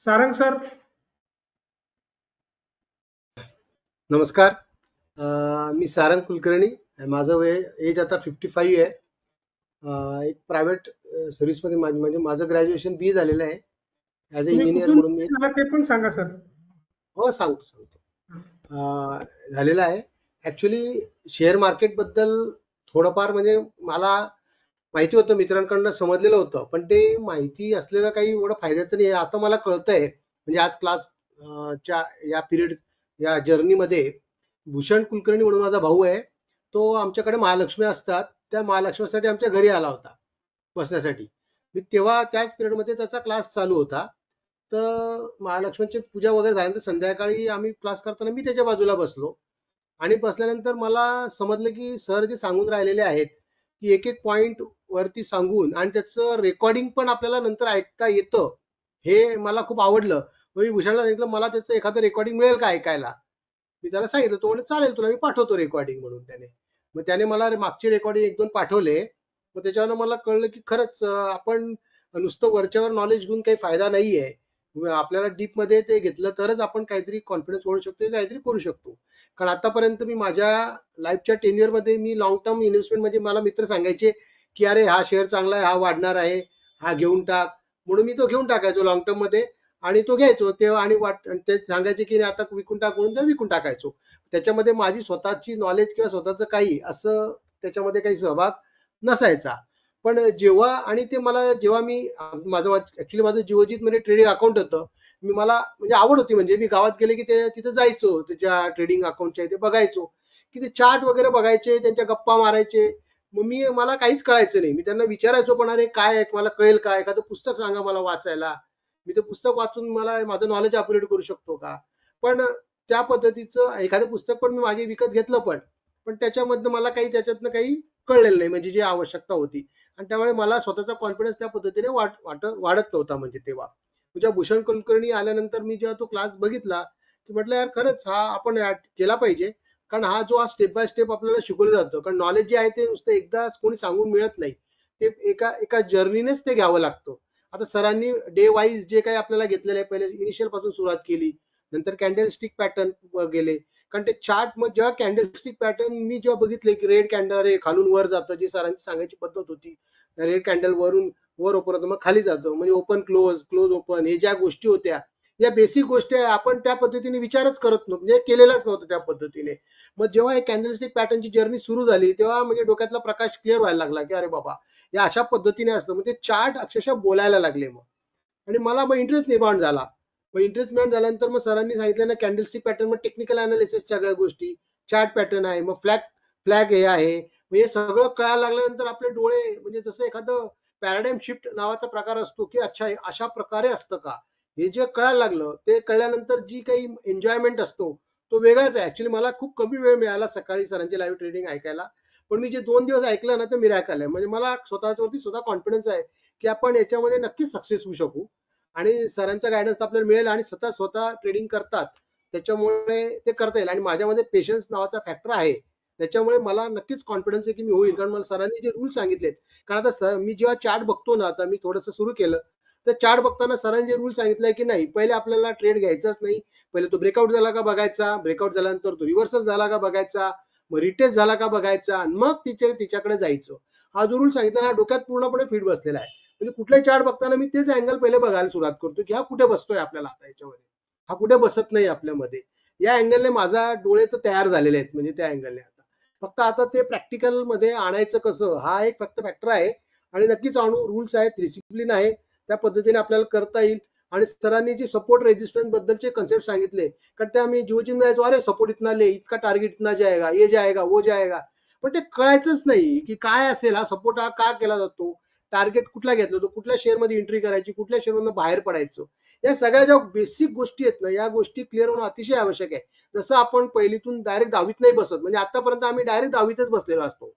Sarang sir. नमस्कार. मी सारंग कुलकर्णी. माझं वय एज आता 55 आहे. एक प्रायव्हेट सर्व्हिसमध्ये म्हणजे माझं ग्रॅज्युएशन बी झालेलं आहे ॲज अ तुम्ही इंजिनियर कुठून म्हणून मी. आला ते पण सांगा सर. हो, सांगतो. झालेलं आहे. ॲक्च्युली शेअर मार्केटबद्दल थोडंफार म्हणजे मला माहिती होतं, मित्रांकडनं समजलेलं होतं. पण ते माहिती असलेलं काही एवढं फायद्याचं नाही आहे. आता मला कळतंय म्हणजे आज च्या या पिरियड या जर्नीमध्ये भूषण कुलकर्णी म्हणून माझा भाऊ आहे. तो आमच्याकडे महालक्ष्मी असतात. त्या महालक्ष्मीसाठी आमच्या घरी आला होता बसण्यासाठी. मी तेव्हा त्याच पिरियडमध्ये त्याचा क्लास चालू होता. तर महालक्ष्मीची पूजा वगैरे झाल्यानंतर संध्याकाळी आम्ही क्लास करताना मी त्याच्या बाजूला बसलो आणि बसल्यानंतर मला समजलं की सर जे सांगून राहिलेले आहेत की एक एक पॉइंट वरती सांगून आणि त्याचं रेकॉर्डिंग पण आपल्याला नंतर ऐकता येतं, हे मला खूप आवडलं. मग मी भूषणला सांगितलं, मला त्याचं एखादं रेकॉर्डिंग मिळेल का ऐकायला? मी त्याला सांगितलं. तो म्हणे चालेल, तुला मी पाठवतो रेकॉर्डिंग म्हणून त्याने. मग त्याने मला मागचे रेकॉर्डिंग 1-2 पाठवले. मग त्याच्यावरनं मला कळलं की खरंच आपण नुसतं वरच्यावर नॉलेज घेऊन काही फायदा नाहीये. आपल्याला डीपमध्ये ते घेतलं तरच आपण काहीतरी कॉन्फिडन्स वाढू शकतो, काहीतरी करू शकतो. कारण आतापर्यंत मी माझ्या लाईफच्या टेन्युअरमध्ये मी लाँग टर्म इन्व्हेस्टमेंटमध्ये मला मित्र सांगायचे, की "अरे हा शेअर चांगला आहे, हा वाढणार आहे, हा घेऊन टाक." म्हणून मी तो घेऊन टाकायचो लाँग टर्ममध्ये आणि तो घ्यायचो तेव्हा आणि ते सांगायचे, की आता विकून टाक म्हणून, तर विकून टाकायचो. त्याच्यामध्ये माझी स्वतःची नॉलेज किंवा स्वतःचं काही असं त्याच्यामध्ये काही सहभाग नसायचा. पण जेव्हा आणि ते मला जेव्हा मी माझं ॲक्चुअली माझं जिओजीतमध्ये ट्रेडिंग अकाउंट होतं. मला म्हणजे आवड होती, म्हणजे मी गावात गेले की ते तिथं जायचो. त्याच्या ट्रेडिंग अकाउंटच्या इथे बघायचो, की ते चार्ट वगैरे बघायचे, त्यांच्या गप्पा मारायचे. मग मला काहीच कळायचं नाही. मी त्यांना विचारायचो, पण "अरे काय आहे? मला कळेल का? एखादं पुस्तक सांगा मला वाचायला. मी ते पुस्तक वाचून मला माझं नॉलेज अपग्रेड करू शकतो का?" पण त्या पद्धतीचं एखादं पुस्तक पण मी मागे विकत घेतलं पण. पण त्याच्यामधनं मला काही त्याच्यातनं काही कळलेलं नाही, म्हणजे जी आवश्यकता होती. आणि त्यामुळे मला स्वतःचा कॉन्फिडन्स त्या पद्धतीने वाढत नव्हता म्हणजे तेव्हा. तुझ्या भूषण कुलकर्णी आल्यानंतर मी जेव्हा तो क्लास बघितला, की म्हटलं यार खरंच हा आपण केला पाहिजे. कारण हा जो स्टेप बाय स्टेप आपल्याला शिकवलं जातं. कारण नॉलेज जे आहे ते नुसतं एकदाच कोणी सांगून मिळत नाही. ते एका एका जर्नीनेच ते घ्यावं लागतं. आता सरांनी डे वाईज जे काही आपल्याला घेतलेलं आहे, पहिले इनिशियल पासून सुरुवात केली. नंतर कॅन्डल स्टिक पॅटर्न गेले. कारण ते चार्ट मग जेव्हा कॅन्डल स्टिक पॅटर्न मी जेव्हा बघितले, की रेड कॅन्डल रे खालून वर जातं, जी सरांची सांगायची पद्धत होती. रेड कॅन्डल वरून वर ओपन होतं, मग खाली जातो, म्हणजे ओपन क्लोज क्लोज ओपन, हे ज्या गोष्टी होत्या, या बेसिक गोष्टी आपण त्या पद्धतीने विचारच करत नव्हतो, म्हणजे केलेलाच नव्हतं त्या पद्धतीने. मग जेव्हा हे कॅन्डलस्टिक पॅटर्नची जर्नी सुरू झाली, तेव्हा म्हणजे डोक्यातला प्रकाश क्लिअर व्हायला लागला, की अरे बाबा या अशा पद्धतीने असतं. मग ते चार्ट अक्षरशः बोलायला लागले मग. आणि मला मग इंटरेस्ट निर्माण झाला. मग इंटरेस्ट निर्माण झाल्यानंतर मग सरांनी सांगितलं ना, कॅन्डलस्टिक पॅटर्न, मग टेक्निकल अनालिसिस सगळ्या गोष्टी, चार्ट पॅटर्न आहे, मग फ्लॅग फ्लॅग हे आहे. मग हे सगळं कळायला लागल्यानंतर आपले डोळे म्हणजे जसं एखादं पॅराडाईम शिफ्ट नावाचा प्रकार असतो, की अच्छा हे अशा प्रकारे असतं का? हे जे कळायला लागलं, ते कळल्यानंतर जी काही एन्जॉयमेंट असतो, तो वेगळाच आहे. ॲक्चुअली मला खूप कमी वेळ मिळाला सकाळी सरांची लाईव्ह ट्रेडिंग ऐकायला. पण मी जे 2 दिवस ऐकलं ना, तर मिरॅकल आहे. म्हणजे मला स्वतःच्यावरती स्वतः कॉन्फिडन्स आहे, की आपण याच्यामध्ये नक्कीच सक्सेस होऊ शकू. आणि सरांचा गायडन्स आपल्याला मिळेल आणि स्वतः स्वतः ट्रेडिंग करतात. त्याच्यामुळे ते करता येईल आणि माझ्यामध्ये पेशन्स नावाचा फॅक्टर आहे. त्याच्यामुळे मला नक्कीच कॉन्फिडन्स आहे, की मी होईल. कारण मला सरांनी जे रूल्स सांगितलेत, कारण आता मी जेव्हा चार्ट बघतो ना, आता मी थोडंसं सुरू केलं, तर चार्ट बघताना सरांनी जे रूल सांगितलाय, की नाही पहिले आपल्याला ट्रेड घ्यायचाच नाही. पहिले तो ब्रेकआउट झाला का बघायचा, ब्रेकआउट झाल्यानंतर तो रिव्हर्सल झाला का बघायचा, मग रिटेस्ट झाला का बघायचा आणि मग तिच्याकडे जायचं. हा जो रूल सांगितला ना, डोक्यात पूर्णपणे फिट बसलेला आहे. म्हणजे कुठलाही चार्ट बघताना मी तेच अँगल पहिले बघायला सुरुवात करतो, की हा कुठे बसतोय आपल्याला आता याच्यामध्ये. हा कुठे बसत नाही आपल्यामध्ये. या अँगलने माझा डोळे तर तयार झालेले आहेत म्हणजे त्या अँगलने आता. फक्त आता ते प्रॅक्टिकलमध्ये आणायचं कसं हा एक फक्त फॅक्टर आहे आणि नक्कीच आणू. रूल्स आहेत, डिसिप्लिन आहे. त्या पद्धतीने आपल्याला करता येईल आणि सरांनी जे सपोर्ट रेजिस्टन्स बद्दलचे कन्सेप्ट सांगितले, कारण ते आम्ही जिओचिन जायचो, अरे सपोर्ट इतना ले, इतका टार्गेट इतना जाएगा, ये जाएगा, वो जाएगा. पण ते कळायचंच नाही, की काय असेल हा सपोर्ट हा का केला जातो? टार्गेट कुठला घेतला जातो, कुठल्या शेअरमध्ये एंट्री करायची, कुठल्या शेअरमधून बाहेर पडायचं. या सगळ्या ज्या बेसिक गोष्टी आहेत ना, या गोष्टी क्लिअर होणं अतिशय आवश्यक आहे. जसं आपण पहिलीतून डायरेक्ट 10वीत नाही बसत, म्हणजे आतापर्यंत आम्ही डायरेक्ट 10वीतच बसलेलो असतो.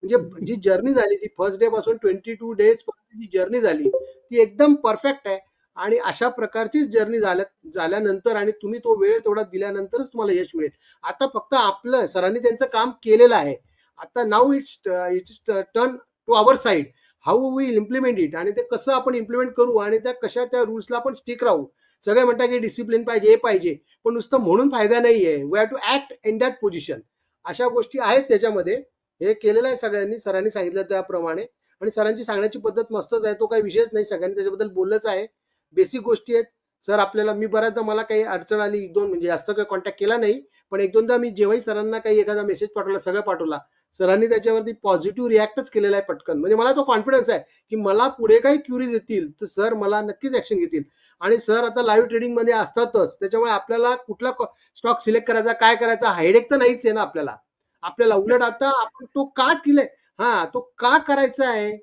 म्हणजे जी जर्नी झाली ती फर्स्ट डे पासून 22 डेज पर्यंत जी जर्नी झाली ती एकदम परफेक्ट आहे. आणि अशा प्रकारचीच जर्नी झाल्यानंतर आणि तुम्ही तो वेळ तेवढा दिल्यानंतरच तुम्हाला यश मिळेल. आता फक्त आपलं सरांनी त्यांचं काम केलेलं आहे. आता now it's turn to our side. How we implement it आणि ते कसं आपण इम्प्लिमेंट करू आणि त्या कशा त्या रूल्सला आपण स्टिक राहू. सगळे म्हणतात की डिसिप्लिन पाहिजे, हे पाहिजे, पण नुसतं म्हणून फायदा नाहीये. We have to act in that position. अशा गोष्टी आहेत त्याच्यामध्ये. हे केलेलं आहे सगळ्यांनी, सरांनी सांगितलं त्याप्रमाणे. आणि सरांची सांगण्याची पद्धत मस्तच आहे, तो काही विषयच नाही, सगळ्यांनी त्याच्याबद्दल बोललंच आहे. बेसिक गोष्टी आहेत. सर आपल्याला, मी बऱ्याचदा मला काही अडचण आली, 1-2 म्हणजे जास्त काही कॉन्टॅक्ट केला नाही, पण 1-2दा मी जेव्हाही सरांना काही एखादा मेसेज पाठवला, सगळं पाठवला, सरांनी त्याच्यावरती पॉझिटिव्ह रिॲक्टच केलेला आहे पटकन. म्हणजे मला तो कॉन्फिडन्स आहे की मला पुढे काही क्युरीज येतील तर सर मला नक्कीच ऍक्शन घेतील. आणि सर आता लाईव्ह ट्रेडिंग मध्ये असतातच, त्याच्यामुळे आपल्याला कुठला स्टॉक सिलेक्ट करायचा, काय करायचा, हायडेक तर नाहीच आहे ना आपल्याला. आपल्याला उलट आता आपण तो का केलाय, तो का करायचा आहे,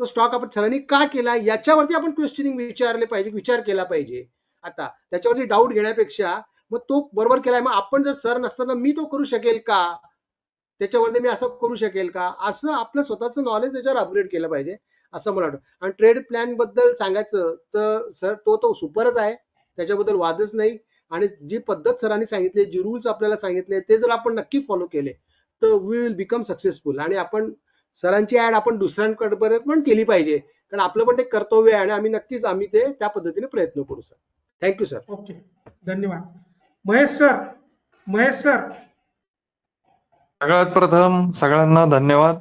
तो स्टॉक आपण सरांनी का केला, याच्यावरती आपण क्वेश्चनिंग विचारले पाहिजे, विचार केला पाहिजे. आता त्याच्यावरती डाऊट घेण्यापेक्षा मग तो बरोबर केलाय, मग आपण जर सर नसताना मी तो करू शकेल का, त्याच्यावरती मी असं करू शकेल का, असं आपलं स्वतःचं नॉलेज त्याच्यावर अपग्रेड केलं पाहिजे, असं मला वाटतं. आणि ट्रेड प्लॅन बद्दल सांगायचं तर सर तो सुपरच आहे, त्याच्याबद्दल वादच नाही. आणि जी पद्धत सरांनी सांगितली, जी रूल्स आपल्याला सांगितले, ते जर आपण नक्की फॉलो केले तर वी विल बिकम सक्सेसफुल. आणि आपण सरांची ऍड आपण दुसऱ्यांकडे पण केली पाहिजे, कारण आपलं पण ते कर्तव्य आहे आणि आम्ही ते त्या पद्धतीने प्रयत्न करू सर. Thank you sir. ओके, धन्यवाद. महेश सर. सगळ्यात प्रथम सगळ्यांना धन्यवाद.